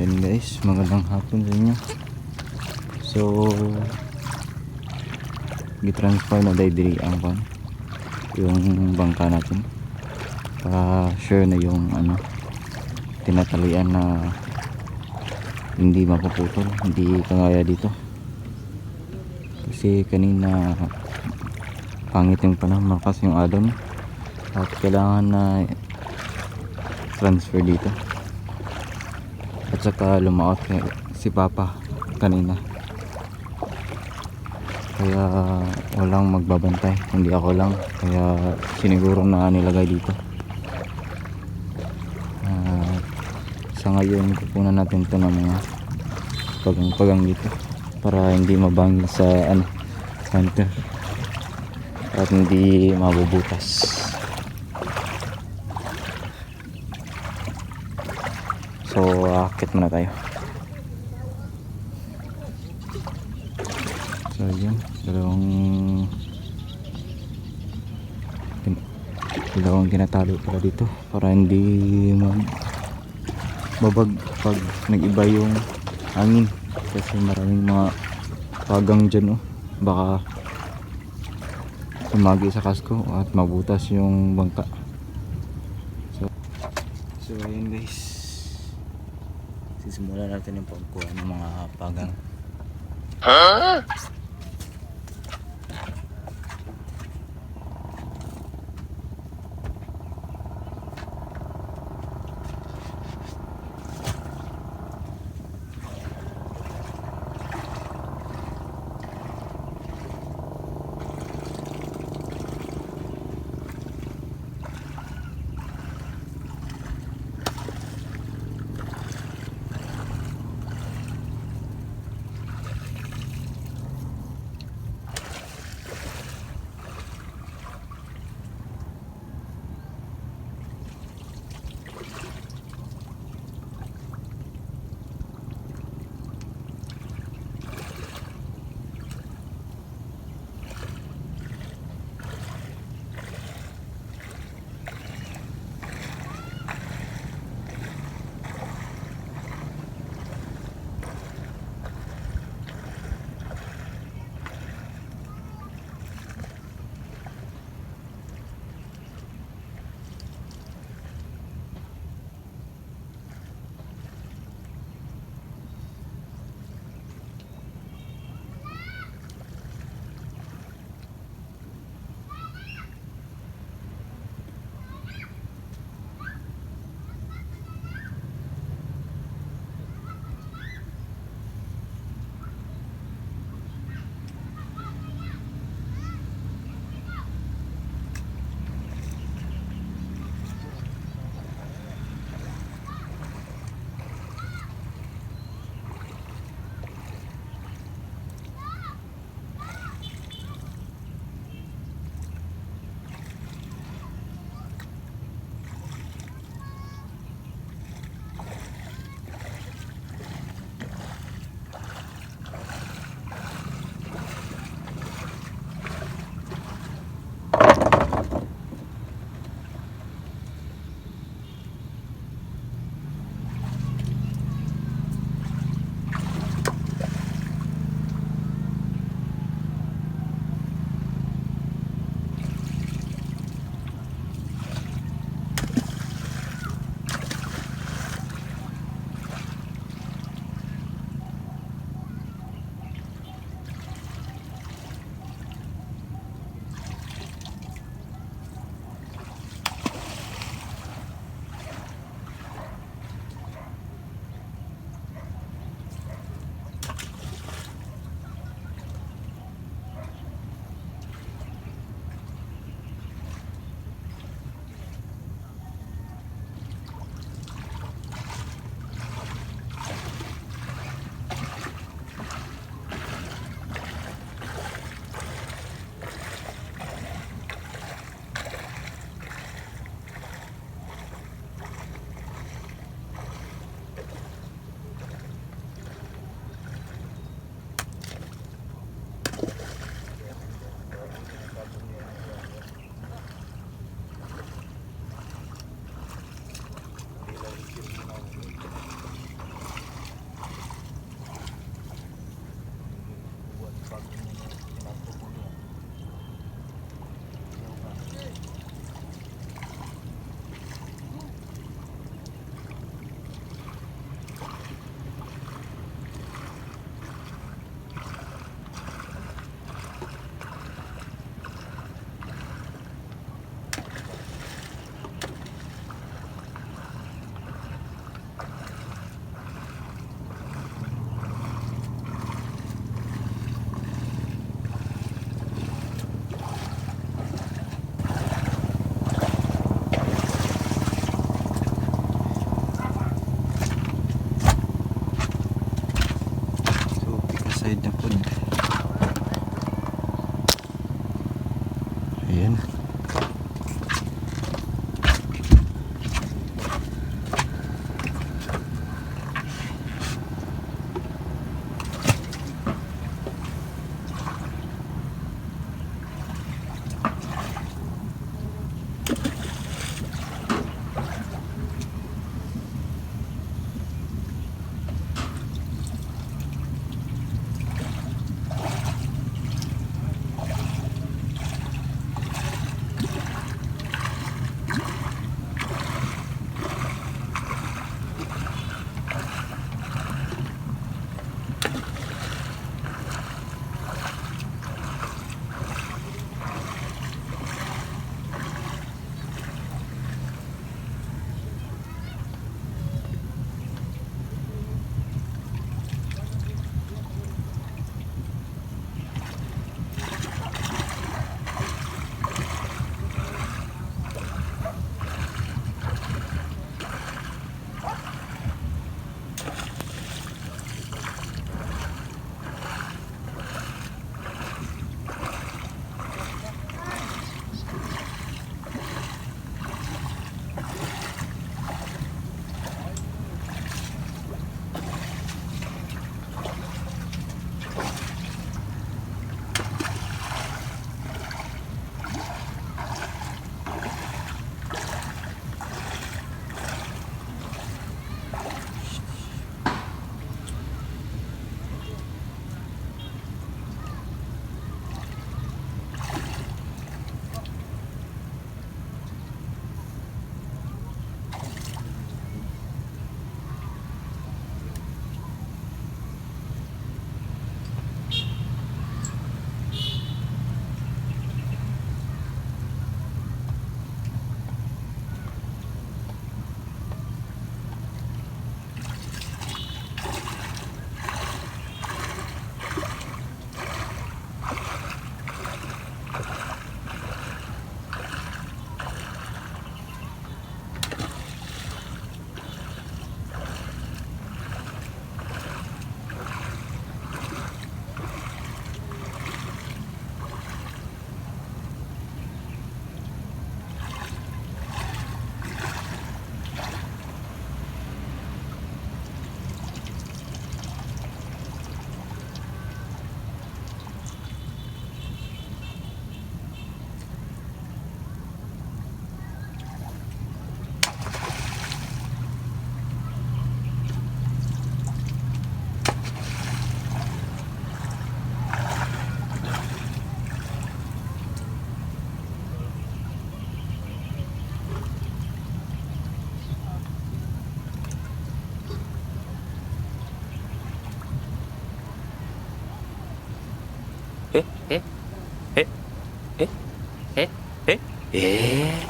Ayan guys, magandang hapon sa inyo. So gitransfer na diri ang yung bangka natin para sure na yung tinatalian na hindi mapuputol, hindi kagaya dito kasi kanina pangit yung panahon, malakas yung alon at kailangan na transfer dito at saka lumaot si Papa kanina, kaya walang magbabantay, hindi ako lang, kaya siniguro na nilagay dito. Sa ngayon kukunan natin to ng mga pagang dito para hindi mabangi sa center at hindi mabubutas. So akit muna tayo. So yun, dalawang tinatalo pala dito para hindi babag pag nag-iba yung hangin kasi maraming mga pagang dyan, baka sumagi sa kasko at mabutas yung bangka. So ayun guys, sisimulan natin yung pagkuha ng mga pagang. side na pod. Ayan. Eh, eh, eh, eh, eh, eh, eh, eh.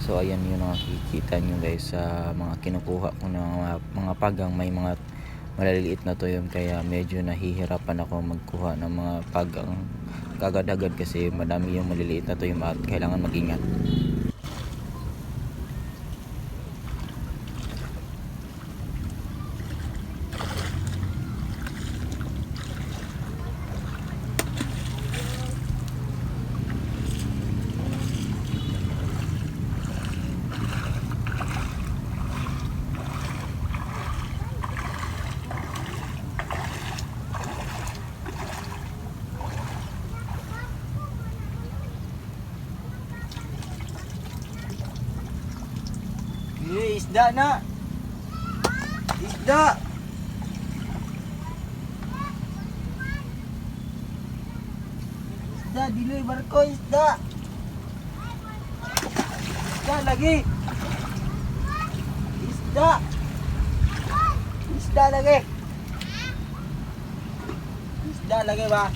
So ayan yung nakikita nyo guys sa mga kinukuha ko ng mga pagang may mga maliliit na tuyom, kaya medyo nahihirapan ako magkuha ng mga pagang kagad-agad kasi madami yung maliliit na tuyom at kailangan mag-ingat. Isda na! Isda! Isda, diloy barko, isda! Isda lagi! Isda! Isda lagi! Isda lagi ba?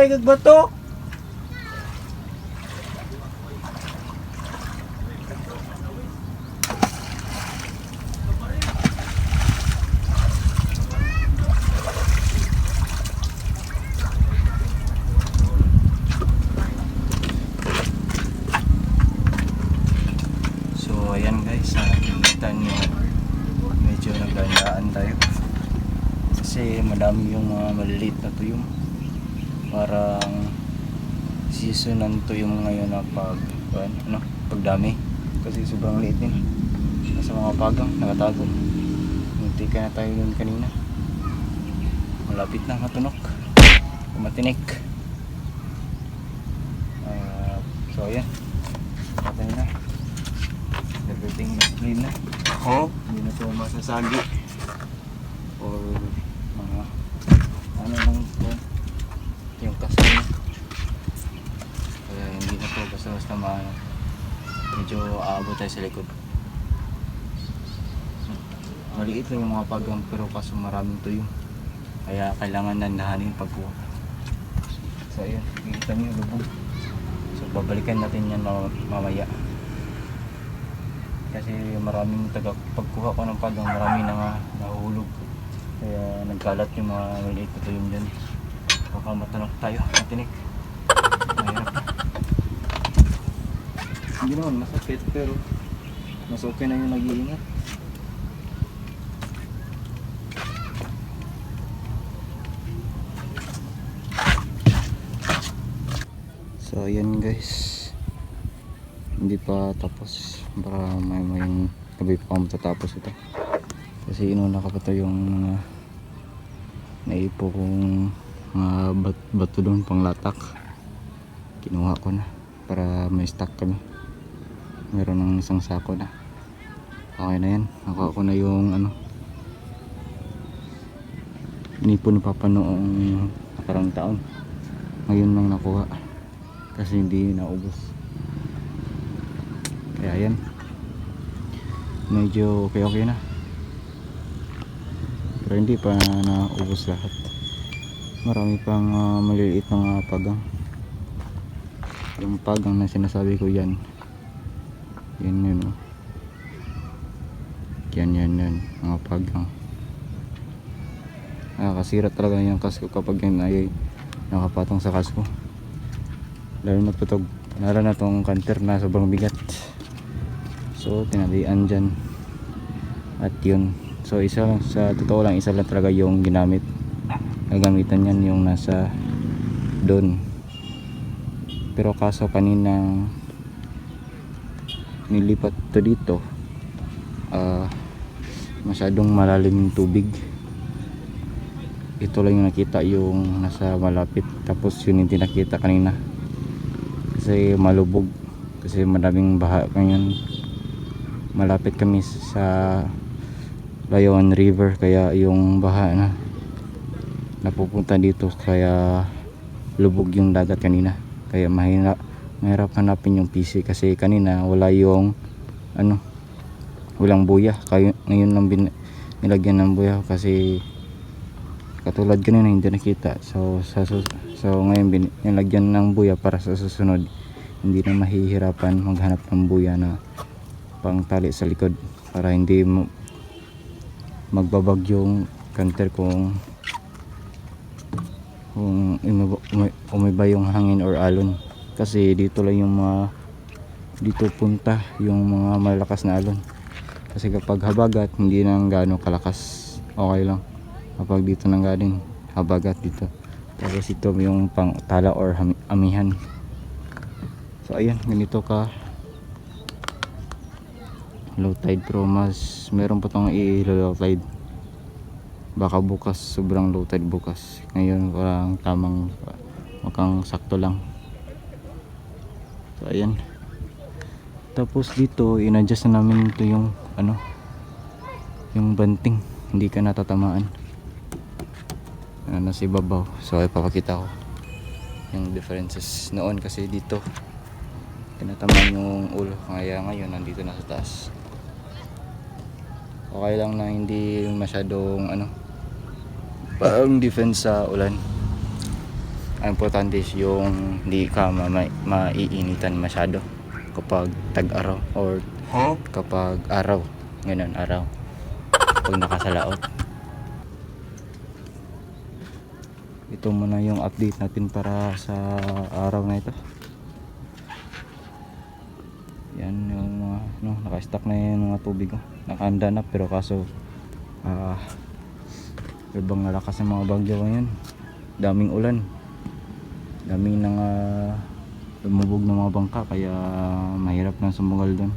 Nagbato. So ayan guys, nakikita nyo medyo nagdandaan tayo kasi madami yung mga maliliit na tuyong. Parang seasonan to yung ngayon na pagdami kasi sobrang liit din nasa mga pagang nakatago. Munti ka na tayo dun kanina, malapit na matunok, matinik. So ayan, patay na, everything is clean na. Hindi na to masasagi or mga ano lang to yung kasama, kaya hindi na po basta medyo aabot tayo sa likod. Maliit lang yung mga pagang pero kaso maraming tuyo, kaya kailangan nandahanin yung pagkuha. So ayun, kikita nyo lubog. So babalikan natin yan mamaya kasi maraming pagkuha ko ng pagang, marami na nga nahuhulog, kaya nagkalat yung mga maliit na tuyo dyan. Baka matanok tayo, matinik. Mahirap. Hindi naman masakit pero mas okay na yung nag-iingat. So ayan guys, hindi pa tapos, para may gabi pa matatapos ito kasi inuna ka pa ito yung naipo kong mga bato doon pang latak. Kinuha ko na para may stock kami, meron ng isang sako na. Okay na yan, nakuha ko na yung inipon ni Papa noong nakarang taon. Ngayon lang nakuha kasi hindi naubos, kaya yan medyo okay na, pero hindi pa naubos lahat. Marami pang maliliit na mga pagang. Yung pagang na sinasabi ko yan yun oh. Yan mga pagang. Nakakasira talaga yung kasko kapag yan ay nakapatong sa kasko, lalo na pag Nara na tong kanter na sobrang bigat. So tinalian dyan. At yun. So isa lang, sa totoo lang, isa lang talaga yung ginamit. Gagamitan yan yung nasa doon. Pero kaso kanina nilipat to dito, masyadong malalim yung tubig. Ito lang yung nakita, yung nasa malapit. Tapos yun yung tinakita kanina kasi malubog, kasi maraming baha ngayon. Malapit kami sa Layon River, kaya yung baha na napupunta dito, kaya lubog yung dagat kanina. Kaya mahirap hanapin yung PC kasi kanina wala yung walang buya. Kaya ngayon lang nilagyan ng buya kasi katulad kanina hindi nakita. So ngayon nilagyan ng buya para sa susunod hindi na mahihirapan maghanap ng buya na pangtali sa likod, para hindi magbabag yung kanter kung umiba yung hangin or alon. Kasi dito lang yung dito punta yung mga malakas na alon. Kasi kapag habagat hindi nang gaano kalakas, okay lang. Kapag dito nang galing habagat dito, tapos ito yung pang tala or amihan. So ayan, ganito ka low tide, pero mas meron pa tong low tide. Baka bukas sobrang low tide bukas. Ngayon parang tamang makang sakto lang. So ayan. Tapos dito inadjust na namin ito yung yung banting, hindi ka natatamaan. Nasa ibabaw. So ipapakita ko yung differences. Noon kasi dito tinatamaan yung ulo, kaya ngayon nandito na sa taas. Okay lang na hindi masyadong parang defense sa ulan. Ang importante is yung hindi ka maiinitan masyado kapag tag-araw or kapag araw, ganun araw, pag nakasalaot. Ito muna yung update natin para sa araw na ito. Yan yung mga naka-stack na yung mga tubig ko. Nakahanda na, pero kaso ibang malakas ng mga bagyo ngayon. Daming ulan, daming nang lumubog ng mga bangka, kaya mahirap na sumugal doon.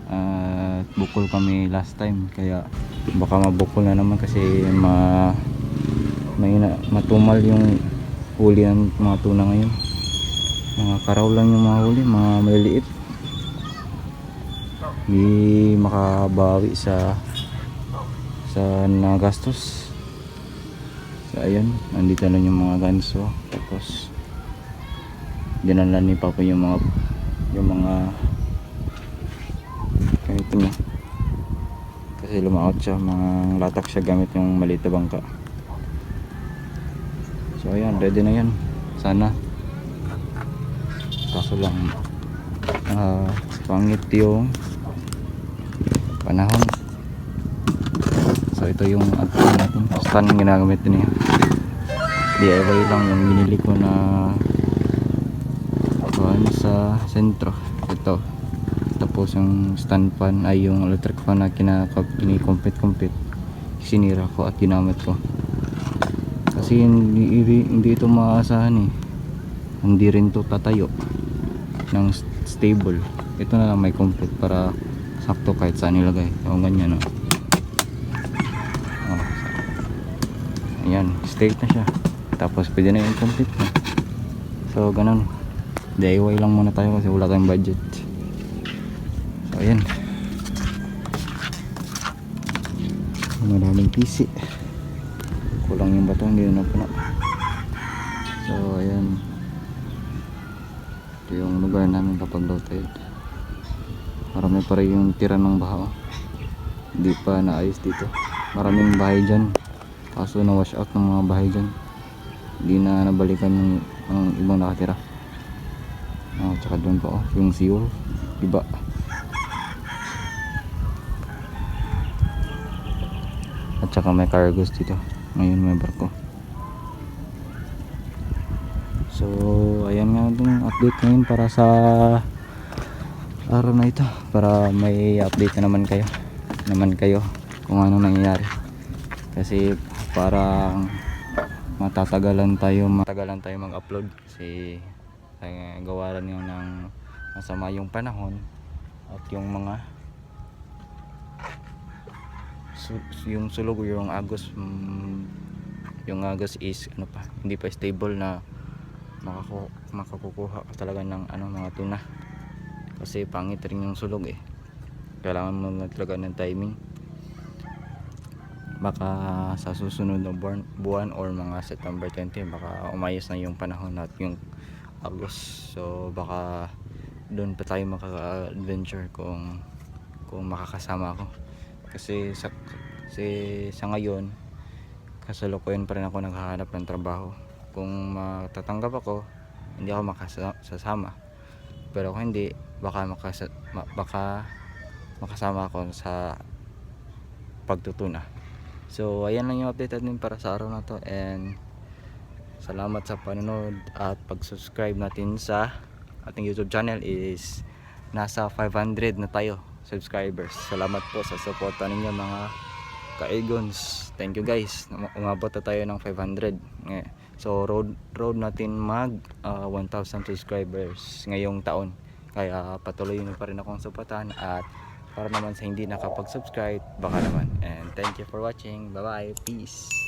At bukol kami last time, kaya baka mabukol na naman kasi matumal yung huli ng mga tuna ngayon. Mga karaw lang yung mga huli, mga maliliit. Hindi makabawi sa nagastos. So ayan, nandito na yung mga ganso. Tapos dinala ni Papa yung mga ganito niya, kasi lumaot siya, mga latak siya gamit yung maliit na bangka. So ayan, ready na yan sana. Kaso lang pangit yung panahon. So ito yung natin, stand ginagamit niya. DIY lang yung binili ko na sa sentro. Ito, tapos yung stand fan ay yung electric fan na kini-compete sinira ko at ginamit ko kasi hindi ito maasahan hindi rin to tatayo ng stable. Ito na lang may complete para sakto kahit saan nilagay. O ganyan ayan, straight na siya, tapos pwede na yung complete na. So ganun, DIY lang muna tayo kasi wala tayong budget. So ayan, maraming PC, kulang yung bato, hindi na puno. So ayan, ito yung lugar namin kapag low tide. Marami pa rin yung tira ng baha, hindi pa naayos dito. Maraming bahay dyan, kaso na wash out ng mga bahay dyan, hindi na nabalikan ang ibang nakatira. Tsaka doon pa yung Seoul, iba. At saka may cargos dito, ngayon may barko. So ayan nga konting update ngayon para sa araw na ito, para may update na naman kayo kung ano nangyayari. Kasi parang matagalan tayo mag-upload kasi gawa rin yun ng masama yung panahon at yung mga yung sulog, yung agos, yung agos is ano pa, hindi pa stable na makakukuha ka talaga ng mga tuna, kasi pangit rin yung sulog eh. Kailangan mo na talaga ng timing. Baka sa susunod na buwan or mga September 20 baka umayos na yung panahon at yung August, so baka doon pa tayo maka-adventure kung makakasama ako. Kasi sa ngayon kasalukuyan pa rin ako naghahanap ng trabaho. Kung matatanggap ako, hindi ako makasama, pero kung hindi, baka makasama ako sa pagtutuna. So ayan lang yung update natin para sa araw na to, and salamat sa panonood at pag-subscribe natin sa ating YouTube channel. Is nasa 500 na tayo subscribers. Salamat po sa suporta ninyo mga ka-Egons. Thank you guys. Umabot na tayo ng 500. So road natin mag 1,000 subscribers ngayong taon. Kaya patuloy nyo pa rin akong supportan, at para naman sa hindi nakapag-subscribe, baka naman. And thank you for watching. Bye bye. Peace.